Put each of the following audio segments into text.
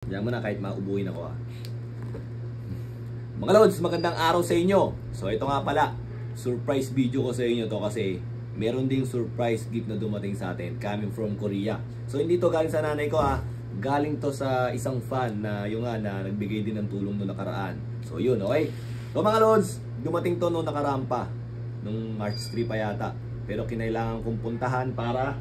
Diyan mo na kahit maubuhin ako ha. Mga Lods, magandang araw sa inyo. So ito nga pala, surprise video ko sa inyo to kasi meron ding surprise gift na dumating sa atin coming from Korea. So hindi to galing sa nanay ko ha. Galing to sa isang fan na yung nga na nagbigay din ng tulong noong nakaraan. So yun, okay? So mga Lods, dumating to noong nakaraan pa. Nung March 3 pa yata. Pero kinailangan kong puntahan para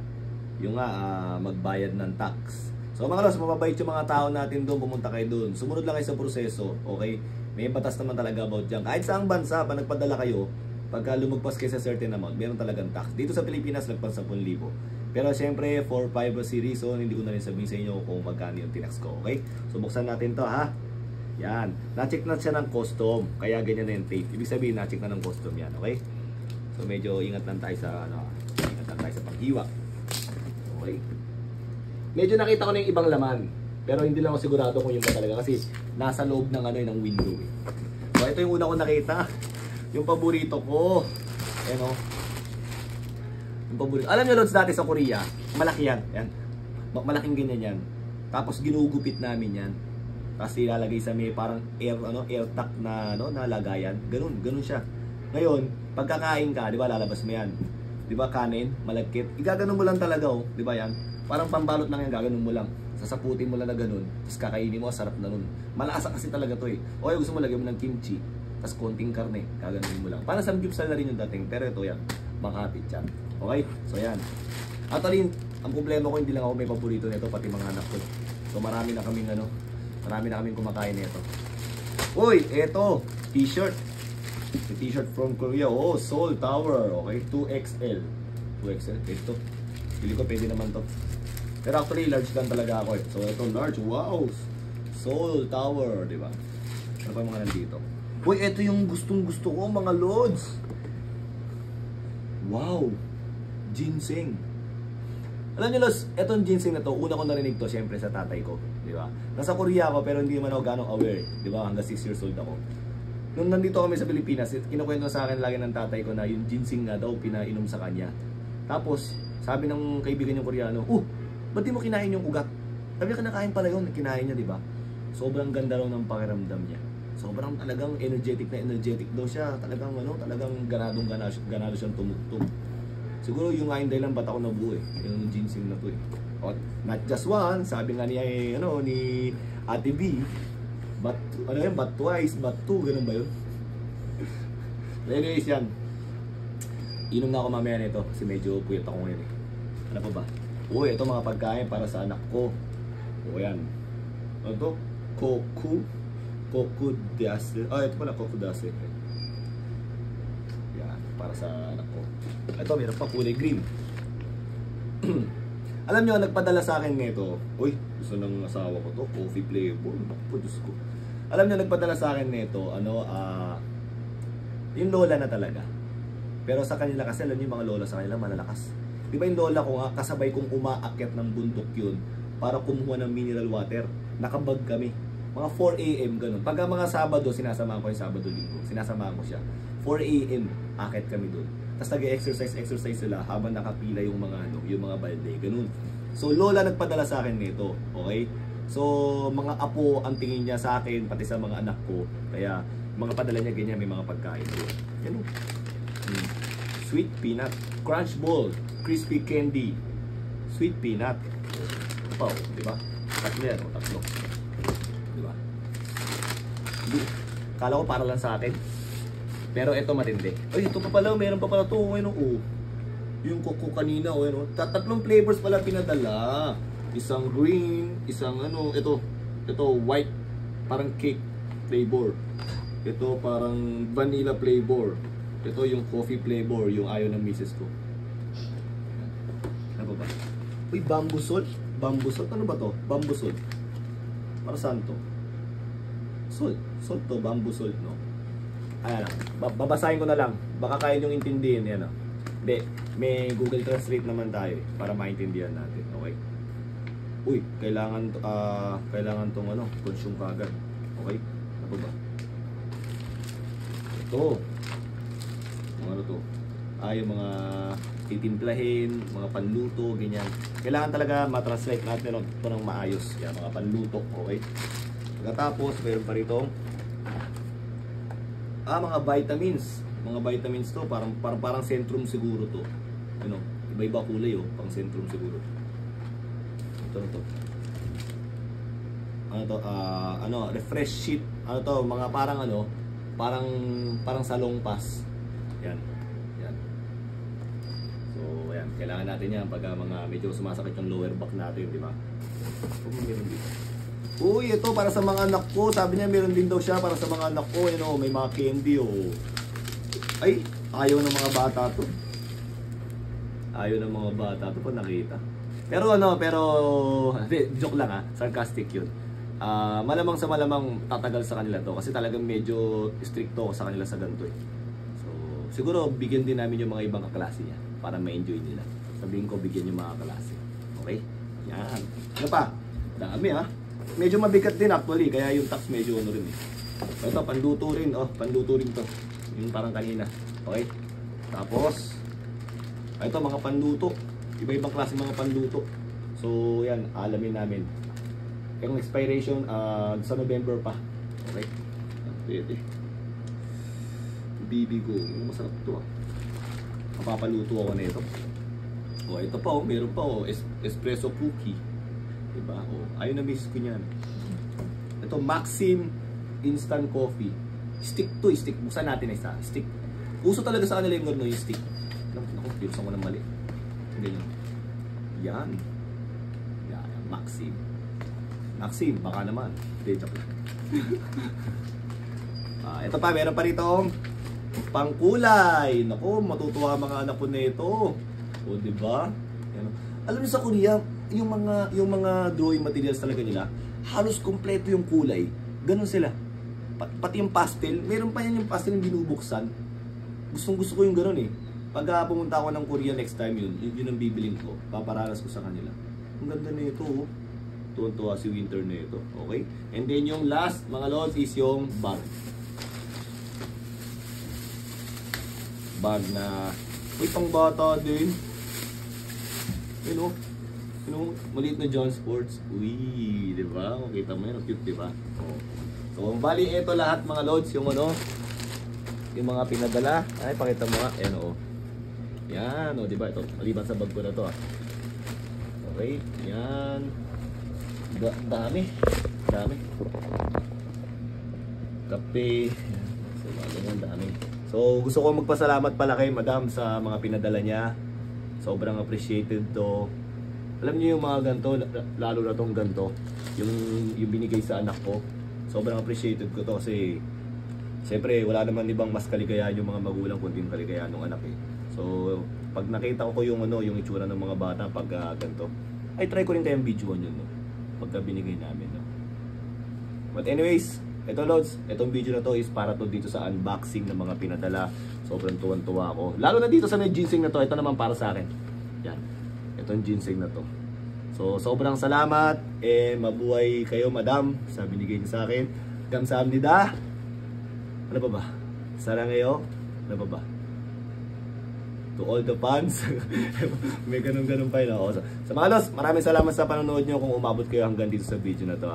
yung nga magbayad ng tax. So mga Lods, mababait yung mga tao natin doon, pumunta kayo doon. Sumunod lang kayo sa proseso, okay? May batas naman talaga about dyan. Kahit saang bansa, pag nagpadala kayo, pagka lumagpas kayo sa certain amount, meron talagang tax. Dito sa Pilipinas, lagpas 10,000. Pero syempre, for privacy reason, hindi ko na rin sabihin sa inyo kung magkano yung tinax ko, okay? So buksan natin to ha. Yan. Na-check na siya ng custom, kaya ganyan na yung tape. Ibig sabihin, na-check na ng custom yan, okay? So medyo ingat lang tayo sa, ingat lang tayo sa paghiwa. Okay? Medyo nakita ko na yung ibang laman. Pero hindi lang ako sigurado kung yung ba talaga kasi nasa loob ng ng window eh. So ito yung una ko nakita. Yung paborito ko. Ayan o. Yung paborito. Alam nyo Lods, dati sa Korea, malaki yan. Yan. Malaking ganyan yan. Tapos ginugupit namin yan. Tapos ilalagay sa may parang air tack na na lagayan. Ganun siya. Ngayon, pagkakain ka, di ba lalabas mo yan. Di ba kanin, malagkit. Igaganon mo lang talaga oh, di ba yan? Parang pambalot lang yan, gaganon mo lang. Sasaputin mo lang na ganun, tapos kakainin mo, sarap na nun. Malasa kasi talaga to eh. O kaya gusto mo lagyan mo ng kimchi, tapos konting karne, kaganunin mo lang. Parang samgyupsal na rin yung dating, pero ito yan, makapit yan. Okay? So yan. Actually, ang problema ko, hindi lang ako may paborito nito, pati mga anak ko. So marami na kaming kumakain nito. Uy, eto, t-shirt. T-shirt from Korea. Oh, Seoul Tower. Okay, 2XL. 2XL, ito. Pili ko pwede naman to. Pero actually, large lang talaga ako eh. So, ito large. Wow! Seoul Tower, di ba? Ano pa mga nandito? Uy, ito yung gustong-gusto ko, mga Lods. Wow! Ginseng. Alam niyo, Lods, etong ginseng na to, una ko narinig to, syempre, sa tatay ko. Di ba? Nasa Korea ako, pero hindi man ako ganong aware. Di ba? Hanggang 6 years old ako. Nung nandito kami sa Pilipinas, kinukwento sa akin lagi ng tatay ko na yung ginseng nga daw, pinainom sa kanya. Tapos, sabi ng kaibigan yung Koreano, ba't di mo kinain yung ugat? Sabi niya, kinakain pala yun, kinain niya, di ba? Sobrang ganda raw ng pakiramdam niya. Sobrang talagang energetic daw siya. Talagang ganado siyang tumugtog. Siguro yung nga yung dahilan ba't ako nabuo eh. Yung ginseng na to eh. O, not just one, sabi nga niya ni Ate B, but twice, but two, ganun ba yun? Anyways yan. Inom na ako mamaya nito kasi medyo puyat ako ngayon eh. Ano pa ba? Uy, ito mga pagkain para sa anak ko. O yan. Ano to? Koku dase. Ito pala, koku dase. Yan, para sa anak ko. Ito, meron pa kulay green. Alam nyo, nagpadala sa akin nito. Uy, gusto ng asawa ko to. Coffee flavor. Naku, Diyos ko. Alam nyo, nagpadala sa akin nito. Yung lola na talaga. Pero sa kanila kasi, alam nyo yung mga lola sa kanila, malalakas. Di ba yung lola ko nga, kasabay kong umaakyat ng bundok yun para kumuha ng mineral water. Nakabag kami. Mga 4 AM ganun. Pagka mga Sabado, sinasamahan ko yung Sabado-Linggo. Sinasamahan ko siya. 4 AM, akit kami doon. Tapos nag-exercise sila habang nakapila yung mga balde. Ganun. So, lola nagpadala sa akin nito. Okay? So, mga apo ang tingin niya sa akin, pati sa mga anak ko. Kaya, mga padala niya ganyan, may mga pagkain doon. Ganun. Sweet peanut. Crunch ball. Crispy candy. Sweet peanut. Wow, di ba? Tatlo yan, tatlo. Di ba? Kala ko para lang sa atin. Pero ito matindi. Ay, ito pa pala, meron pa pala ito. Yung kuko kanina, tatlong flavors pala pinadala. Isang green, isang ito white, parang cake flavor. Ito parang vanilla flavor. Ito yung coffee flavor, yung ayaw ng misis ko. Ano ba? Uy, bamboo salt? Bamboo salt? Ano ba to? Bamboo salt. Para saan to? Salt. Salt to, bamboo salt, no? Ayan lang. Babasahin ko na lang. Baka kaya nyo intindihin. Yan, no? Hindi. May Google Translate naman tayo para maintindihan natin. Okay? Uy, kailangan tong consume kagad. Okay? Ano ba? Ito. Ano to? Yung mga titimplahin, mga panluto, ganyan. Kailangan talaga matranslate natin ito ng maayos. Yan, mga panluto, okay? Pagkatapos, mayroon pa rito mga vitamins. Mga vitamins to, parang Centrum siguro to. Ano, iba-iba kulay pang Centrum siguro. Ito to. Ano to? Refresh sheet. Ano to? Mga parang salongpas. Yan. Yan. So, ayan, kailangan natin yan pag mga medyo sumasakit yung lower back natin, di ba? Uy, ito para sa mga anak ko. Sabi niya meron din daw siya para sa mga anak ko. May mga candy Ay, ayaw ng mga bata to. Ayaw ng mga bata to pag nakita. Pero joke lang sarcastic yun. Malamang sa malamang tatagal sa kanila to kasi talagang medyo stricto ako sa kanila sa ganito So, siguro bigyan din namin yung mga ibang kaklase niya para ma-enjoy nila. Sabihin ko bigyan yung mga kaklase. Okay? Yan. Ano pa? Dami Medyo mabigat din actually, kaya yung tax medyo rin Ito, panluto rin. Panluto rin to. Yung parang kanina. Okay? Tapos, ito mga panluto. Iba-ibang klase mga panluto. So, yan, alamin namin. Yung expiration, sa November pa. Okay? Pwede. Bibigo. Masarap to Mapapaluto ako na ito. Ito pa meron pa espresso cookie. Diba? Ayun na miss ko niyan. Ito, Maxim Instant Coffee. Stick to, stick. Buksan natin isa. Stick. Uso talaga sa kanila yung stick. Naku, pinusan ko ng mali. Ganyan. Yan. Yan, Maxim. Maxim, baka naman. Hindi, joke lang. Ito pa, meron pa rito pangkulay. Naku, matutuwa mga anak ko nito. Diba? Yan. Alam niyo sa Korea, yung mga drawing materials talaga nila, halos kompleto yung kulay. Ganun sila. Pati yung pastel, meron pa yan yung pastel yung binubuksan. Gusto ko yung ganun Pag pumunta ako ng Korea next time yun ang bibiling ko. Papararas ko sa kanila. Ang ganda na ito Tuwan-tuwa si Winter na ito. Okay? And then yung last, mga lods, is yung bag. Bag na, pang bata din. Maliit na John Sports. Uy, diba? Makita mo yan, cute, diba? So, bali, ito lahat mga lods, yung mga pinadala. Ay, pakita mo nga. Ayan, Yan, diba? Ito, maliban sa bag ko na to, Okay, yan. Dami. Kape. So, dami. So, gusto ko magpasalamat pala kay Madam sa mga pinadala niya. Sobrang appreciated to. Alam niyo yung mga ganto, lalo na tong ganto, yung binigay sa anak ko. Sobrang appreciated ko to kasi siyempre wala naman ibang mas kaligayahan yung mga magulang kundi yung kaligayahan ng anak So, pag nakita ko yung itsura ng mga bata pag ganto, ay try ko rin kayang videoan yun pagka binigay namin But anyways, ito lods, itong video na to is para to dito sa unboxing ng mga pinadala. Sobrang tuwan-tuwa ako. Lalo na dito sa may ginseng na to, ito naman para sa akin. Yan. Itong ginseng na to. So, sobrang salamat. Mabuhay kayo, Madam, sa binigay niyo sa akin. Kamsahamnida. Ano pa ba? Sarangayo. Ano pa ba? To all the fans. May ganun-ganun pa yun. Sa mga lods, maraming salamat sa panonood nyo kung umabot kayo hanggang dito sa video na to.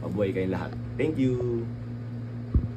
Mabuhay kayong lahat. Thank you!